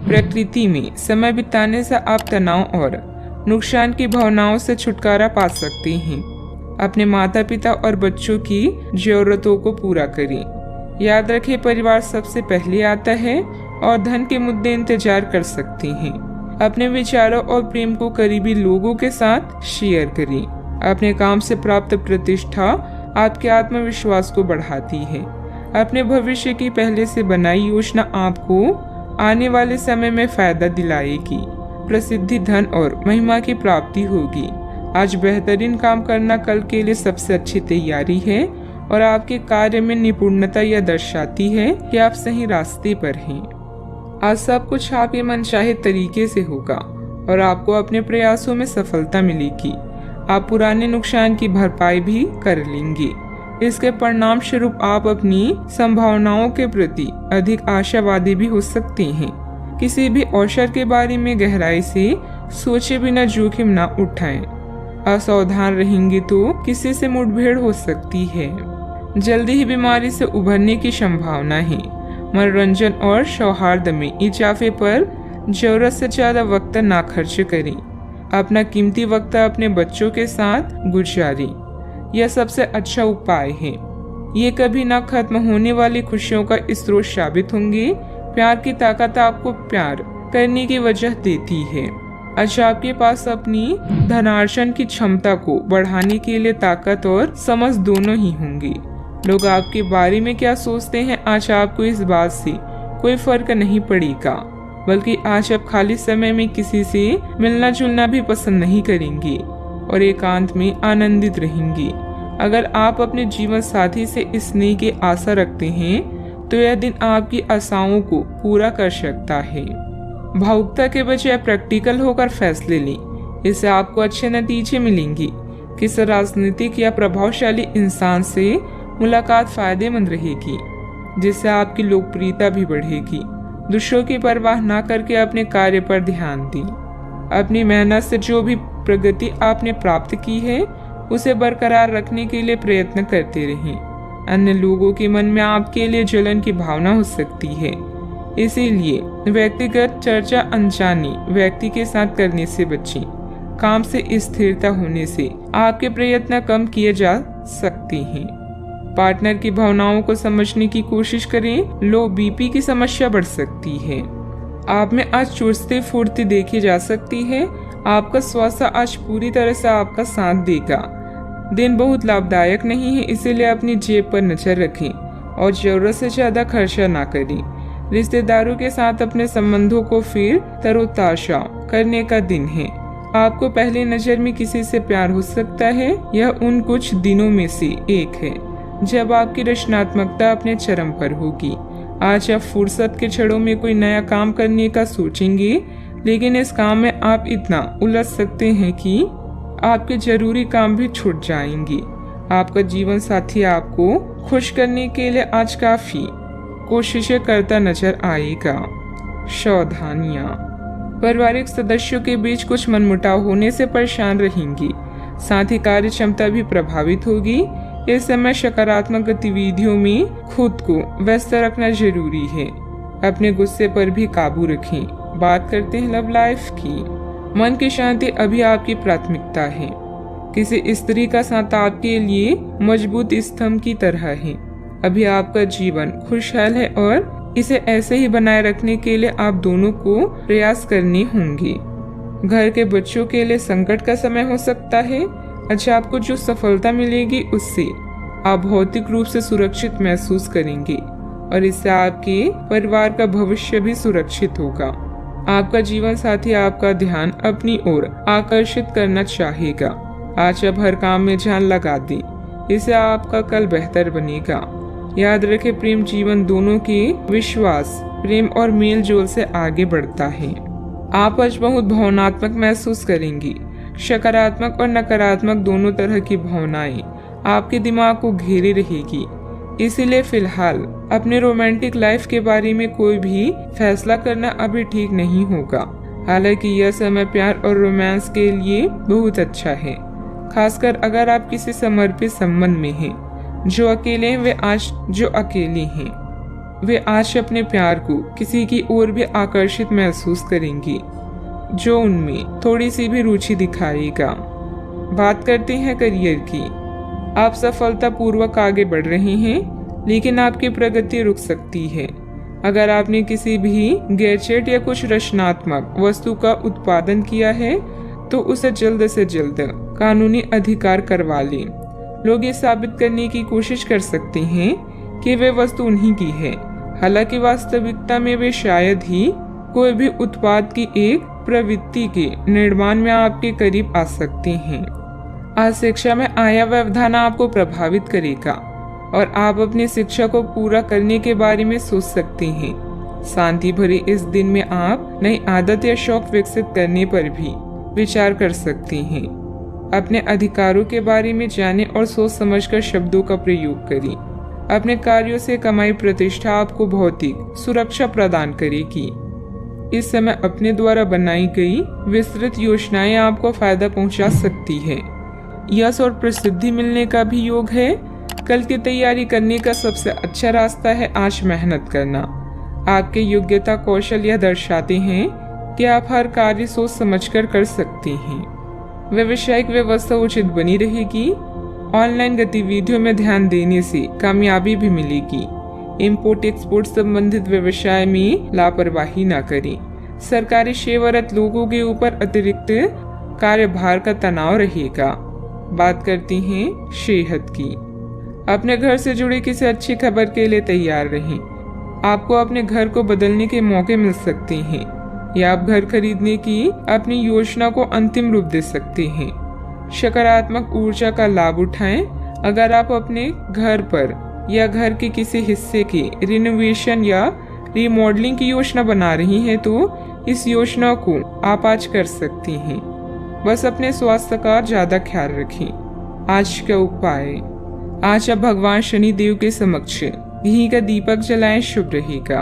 प्रकृति में समय बिताने से आप तनाव और नुकसान की भावनाओं से छुटकारा पा सकते हैं। अपने माता पिता और बच्चों की जरूरतों को पूरा करें। याद रखें, परिवार सबसे पहले आता है और धन के मुद्दे इंतजार कर सकते हैं। अपने विचारों और प्रेम को करीबी लोगों के साथ शेयर करें। अपने काम से प्राप्त प्रतिष्ठा आपके आत्मविश्वास को बढ़ाती है। अपने भविष्य की पहले से बनाई योजना आपको आने वाले समय में फायदा दिलाएगी। प्रसिद्धि, धन और महिमा की प्राप्ति होगी। आज बेहतरीन काम करना कल के लिए सबसे अच्छी तैयारी है और आपके कार्य में निपुणता यह दर्शाती है कि आप सही रास्ते पर हैं। आज सब कुछ आपके मनचाहे तरीके से होगा और आपको अपने प्रयासों में सफलता मिलेगी। आप पुराने नुकसान की भरपाई भी कर लेंगे। इसके परिणाम स्वरूप आप अपनी संभावनाओं के प्रति अधिक आशावादी भी हो सकते हैं। किसी भी अवसर के बारे में गहराई से सोचे बिना जोखिम न उठाएं। असावधान रहेंगे तो किसी से मुठभेड़ हो सकती है। जल्दी ही बीमारी से उभरने की संभावना है। मनोरंजन और सौहार्द में इजाफे पर जरूरत से ज्यादा वक्त ना खर्च करें। अपना कीमती वक्त अपने बच्चों के साथ गुजारें। यह सबसे अच्छा उपाय है। ये कभी ना खत्म होने वाली खुशियों का स्रोत साबित होंगे। प्यार की ताकत आपको प्यार करने की वजह देती है। आज आपके पास अपनी धनार्जन की क्षमता को बढ़ाने के लिए ताकत और समझ दोनों ही होंगी। लोग आपके बारे में क्या सोचते हैं, आज आपको इस बात से कोई फर्क नहीं पड़ेगा, बल्कि आज आप खाली समय में किसी से मिलना जुलना भी पसंद नहीं करेंगे और एकांत में आनंदित रहेंगे। अगर आप अपने जीवन साथी से स्नेह की आशा रखते हैं तो यह दिन आपकी आशाओं को पूरा कर सकता है। भावुकता के बजाय प्रैक्टिकल होकर फैसले लें, इससे आपको अच्छे नतीजे मिलेंगे। किसी राजनीतिक या प्रभावशाली इंसान से मुलाकात फायदेमंद रहेगी, जिससे आपकी लोकप्रियता भी बढ़ेगी। दूसरों की परवाह न करके अपने कार्य पर ध्यान दें। अपनी मेहनत से जो भी प्रगति आपने प्राप्त की है उसे बरकरार रखने के लिए प्रयत्न करते रहें। अन्य लोगों के मन में आपके लिए जलन की भावना हो सकती है, इसीलिए व्यक्तिगत चर्चा अनजाने व्यक्ति के साथ करने से बचें। काम से स्थिरता होने से आपके प्रयत्न कम किए जा सकते हैं। पार्टनर की भावनाओं को समझने की कोशिश करें। लो बीपी की समस्या बढ़ सकती है। आप में आज चुस्ती फुर्ती देखी जा सकती है। आपका स्वास्थ्य आज पूरी तरह से आपका साथ देगा। दिन बहुत लाभदायक नहीं है, इसीलिए अपनी जेब पर नजर रखें और जरूरत से ज्यादा खर्चा ना करें। रिश्तेदारों के साथ अपने संबंधों को फिर तरोताजा करने का दिन है। आपको पहली नजर में किसी से प्यार हो सकता है। यह उन कुछ दिनों में से एक है जब आपकी रचनात्मकता अपने चरम पर होगी। आज आप फुर्सत के क्षणों में कोई नया काम करने का सोचेंगे, लेकिन इस काम में आप इतना उलझ सकते हैं कि आपके जरूरी काम भी छूट जाएंगे। आपका जीवन साथी आपको खुश करने के लिए आज काफी कोशिशें करता नजर आएगा। सावधानियां, पारिवारिक सदस्यों के बीच कुछ मनमुटाव होने से परेशान रहेंगी। साथ ही कार्य क्षमता भी प्रभावित होगी। इस समय सकारात्मक गतिविधियों में खुद को व्यस्त रखना जरूरी है। अपने गुस्से पर भी काबू रखें। बात करते हैं लव लाइफ की। मन की शांति अभी आपकी प्राथमिकता है। किसी स्त्री का साथ आपके लिए मजबूत स्तंभ की तरह है। अभी आपका जीवन खुशहाल है और इसे ऐसे ही बनाए रखने के लिए आप दोनों को प्रयास करने होंगे। घर के बच्चों के लिए संकट का समय हो सकता है। अच्छा, आपको जो सफलता मिलेगी उससे आप भौतिक रूप से सुरक्षित महसूस करेंगे और इससे आपके परिवार का भविष्य भी सुरक्षित होगा। आपका जीवन साथी आपका ध्यान अपनी ओर आकर्षित करना चाहेगा। आज आप हर काम में जान लगा दें, इससे आपका कल बेहतर बनेगा। याद रखें, प्रेम जीवन दोनों के विश्वास, प्रेम और मेल जोल से आगे बढ़ता है। आप आज बहुत भावनात्मक महसूस करेंगी। सकारात्मक और नकारात्मक दोनों तरह की भावनाएं आपके दिमाग को घेरे रहेगी। इसीलिए फिलहाल अपने रोमांटिक लाइफ के बारे में कोई भी फैसला करना अभी ठीक नहीं होगा। हालांकि यह समय प्यार और रोमांस के लिए बहुत अच्छा है, खासकर अगर आप किसी समर्पित संबंध में हैं। जो अकेले हैं वे आज जो अकेले हैं वे आज अपने प्यार को किसी की ओर भी आकर्षित महसूस करेंगी जो उनमें थोड़ी सी भी रुचि दिखाएगा। बात करते हैं करियर की। आप सफलतापूर्वक आगे बढ़ रहे हैं, लेकिन आपकी प्रगति रुक सकती है। अगर आपने किसी भी गैजेट या कुछ रचनात्मक वस्तु का उत्पादन किया है तो उसे जल्द से जल्द कानूनी अधिकार करवा लें। लोग ये साबित करने की कोशिश कर सकते हैं कि वे वस्तु उन्हीं की है, हालांकि वास्तविकता में वे शायद ही कोई भी उत्पाद की एक प्रवृत्ति के निर्माण में आपके करीब आ सकते हैं। आज शिक्षा में आया व्यवधान आपको प्रभावित करेगा और आप अपनी शिक्षा को पूरा करने के बारे में सोच सकते हैं। शांति भरे इस दिन में आप नई आदत या शौक विकसित करने पर भी विचार कर सकते हैं। अपने अधिकारों के बारे में जानें और सोच समझकर शब्दों का प्रयोग करें। अपने कार्यों से कमाई प्रतिष्ठा आपको भौतिक सुरक्षा प्रदान करेगी। इस समय अपने द्वारा बनाई गई विस्तृत योजनाएं आपको फायदा पहुंचा सकती है। यश और प्रसिद्धि मिलने का भी योग है। कल की तैयारी करने का सबसे अच्छा रास्ता है आज मेहनत करना। आपके योग्यता कौशल यह दर्शाते हैं कि आप हर कार्य सोच समझकर कर सकते हैं। व्यावसायिक व्यवस्था उचित बनी रहेगी। ऑनलाइन गतिविधियों में ध्यान देने से कामयाबी भी मिलेगी। इंपोर्ट एक्सपोर्ट संबंधित व्यवसाय में लापरवाही न करें। सरकारी सेवारत लोगों के ऊपर अतिरिक्त कार्यभार का तनाव रहेगा। बात करते हैं सेहत की। अपने घर से जुड़ी किसी अच्छी खबर के लिए तैयार रहें। आपको अपने घर को बदलने के मौके मिल सकते हैं या आप घर खरीदने की अपनी योजना को अंतिम रूप दे सकते हैं। सकारात्मक ऊर्जा का लाभ उठाएं। अगर आप अपने घर पर या घर के किसी हिस्से के रिनोवेशन या रिमॉडलिंग की योजना बना रही हैं तो इस योजना को आप आज कर सकती हैं। बस अपने स्वास्थ्य का ज्यादा ख्याल रखें। आज का उपाय, आज आप भगवान शनि देव के समक्ष घी का दीपक जलाएं, शुभ रहेगा।